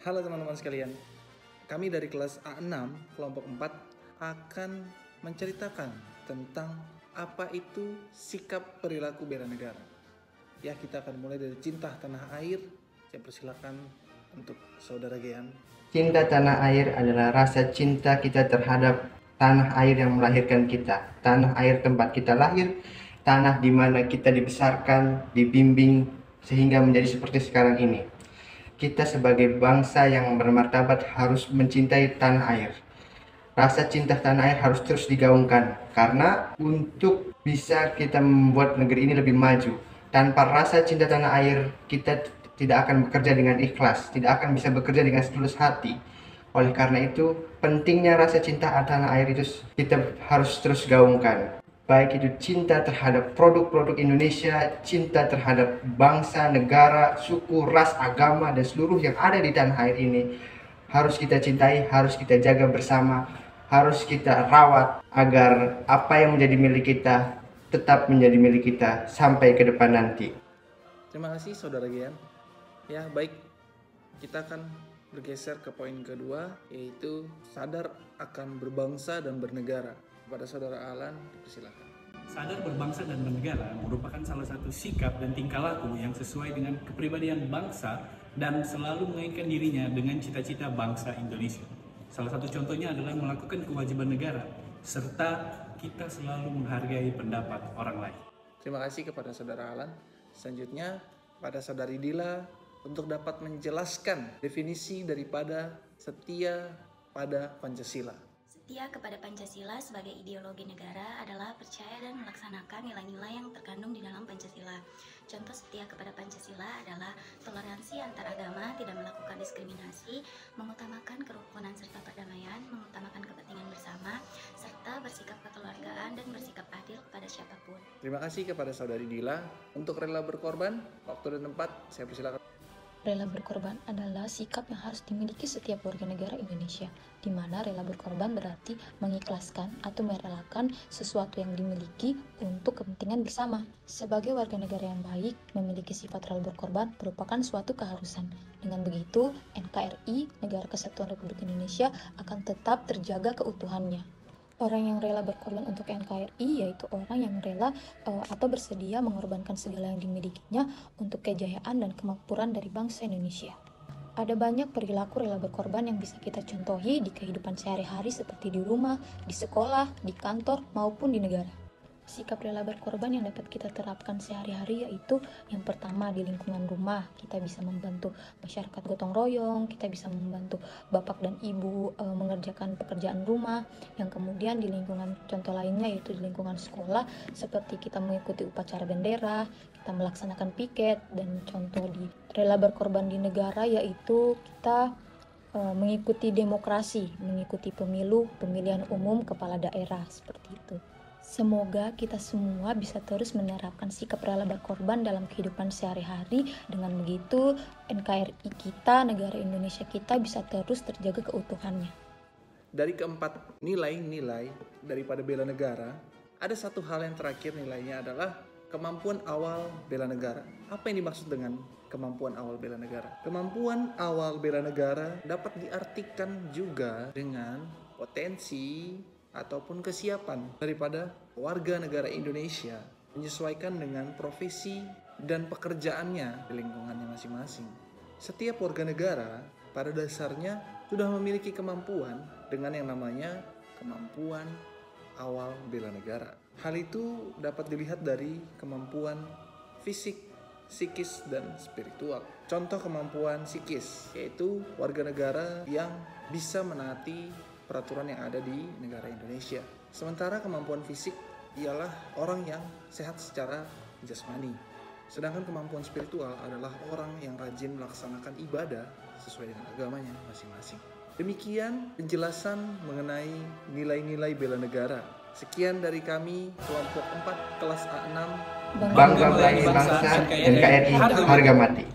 Halo teman-teman sekalian, kami dari kelas A6 kelompok 4 akan menceritakan tentang apa itu sikap perilaku bela negara. Ya, kita akan mulai dari cinta tanah air. Saya persilakan untuk saudara Gian. Cinta tanah air adalah rasa cinta kita terhadap tanah air yang melahirkan kita, tanah air tempat kita lahir, tanah di mana kita dibesarkan, dibimbing sehingga menjadi seperti sekarang ini. Kita sebagai bangsa yang bermartabat harus mencintai tanah air. Rasa cinta tanah air harus terus digaungkan karena untuk bisa kita membuat negeri ini lebih maju. Tanpa rasa cinta tanah air, kita tidak akan bekerja dengan ikhlas, tidak akan bisa bekerja dengan setulus hati. Oleh karena itu, pentingnya rasa cinta tanah air itu kita harus terus gaungkan. Baik itu cinta terhadap produk-produk Indonesia, cinta terhadap bangsa, negara, suku, ras, agama, dan seluruh yang ada di tanah air ini harus kita cintai, harus kita jaga bersama, harus kita rawat agar apa yang menjadi milik kita tetap menjadi milik kita sampai ke depan nanti. Terima kasih saudara Gian. Ya, baik, kita akan bergeser ke poin kedua, yaitu sadar akan berbangsa dan bernegara. Kepada saudara Alan, silakan. Sadar berbangsa dan bernegara merupakan salah satu sikap dan tingkah laku yang sesuai dengan kepribadian bangsa dan selalu mengaitkan dirinya dengan cita-cita bangsa Indonesia. Salah satu contohnya adalah melakukan kewajiban negara, serta kita selalu menghargai pendapat orang lain. Terima kasih kepada saudara Alan. Selanjutnya, pada saudari Dila untuk dapat menjelaskan definisi daripada setia pada Pancasila. Setia kepada Pancasila sebagai ideologi negara adalah percaya dan melaksanakan nilai-nilai yang terkandung di dalam Pancasila. Contoh setia kepada Pancasila adalah toleransi antar agama, tidak melakukan diskriminasi, mengutamakan kerukunan serta perdamaian, mengutamakan kepentingan bersama, serta bersikap kekeluargaan dan bersikap adil kepada siapapun. Terima kasih kepada saudari Dila. Untuk rela berkorban, waktu dan tempat saya persilakan. Rela berkorban adalah sikap yang harus dimiliki setiap warga negara Indonesia, di mana rela berkorban berarti mengikhlaskan atau merelakan sesuatu yang dimiliki untuk kepentingan bersama. Sebagai warga negara yang baik, memiliki sifat rela berkorban merupakan suatu keharusan. Dengan begitu, NKRI, Negara Kesatuan Republik Indonesia, akan tetap terjaga keutuhannya. Orang yang rela berkorban untuk NKRI yaitu orang yang rela atau bersedia mengorbankan segala yang dimilikinya untuk kejayaan dan kemakmuran dari bangsa Indonesia. Ada banyak perilaku rela berkorban yang bisa kita contohi di kehidupan sehari-hari seperti di rumah, di sekolah, di kantor, maupun di negara. Sikap rela berkorban yang dapat kita terapkan sehari-hari yaitu yang pertama di lingkungan rumah, kita bisa membantu masyarakat gotong royong, kita bisa membantu bapak dan ibu mengerjakan pekerjaan rumah. Yang kemudian di lingkungan contoh lainnya yaitu di lingkungan sekolah seperti kita mengikuti upacara bendera, kita melaksanakan piket, dan contoh di rela berkorban di negara yaitu kita mengikuti demokrasi, mengikuti pemilu, pemilihan umum kepala daerah seperti itu. Semoga kita semua bisa terus menerapkan sikap rela berkorban dalam kehidupan sehari-hari. Dengan begitu, NKRI kita, negara Indonesia kita bisa terus terjaga keutuhannya. Dari keempat nilai-nilai daripada bela negara, ada satu hal yang terakhir nilainya adalah kemampuan awal bela negara. Apa yang dimaksud dengan kemampuan awal bela negara? Kemampuan awal bela negara dapat diartikan juga dengan potensi ataupun kesiapan daripada warga negara Indonesia menyesuaikan dengan profesi dan pekerjaannya di lingkungannya masing-masing. Setiap warga negara pada dasarnya sudah memiliki kemampuan dengan yang namanya kemampuan awal bela negara. Hal itu dapat dilihat dari kemampuan fisik, psikis, dan spiritual. Contoh kemampuan psikis yaitu warga negara yang bisa menaati peraturan yang ada di negara Indonesia. Sementara kemampuan fisik ialah orang yang sehat secara jasmani. Sedangkan kemampuan spiritual adalah orang yang rajin melaksanakan ibadah sesuai dengan agamanya masing-masing. Demikian penjelasan mengenai nilai-nilai bela negara. Sekian dari kami kelompok 4 kelas A6. Bangga melayani bangsa, NKRI harga mati.